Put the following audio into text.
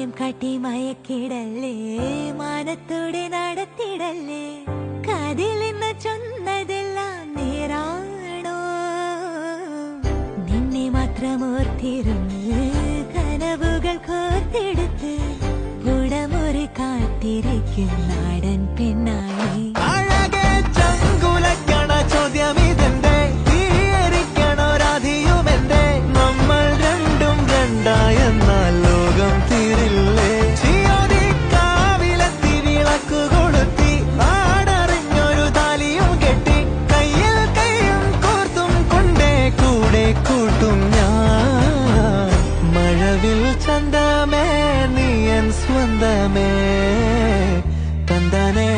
മായം കാട്ടി മയക്കിടല്ലേ, മാനത്തോടെ നടത്തിടല്ലേ, കാതിൽ നിന്ന് ചൊന്നതെല്ലാം നേരാണോ? നിന്നെ മാത്രം ഓർത്തിരുന്ന് കനവുകൾ കോർത്തെടുത്ത് ഉടമുറി കാത്തിരിക്കും നാടൻ പെണ്ണായി. ചന്ദമേ നീയൻ സ്വന്തമേ തന്തനേ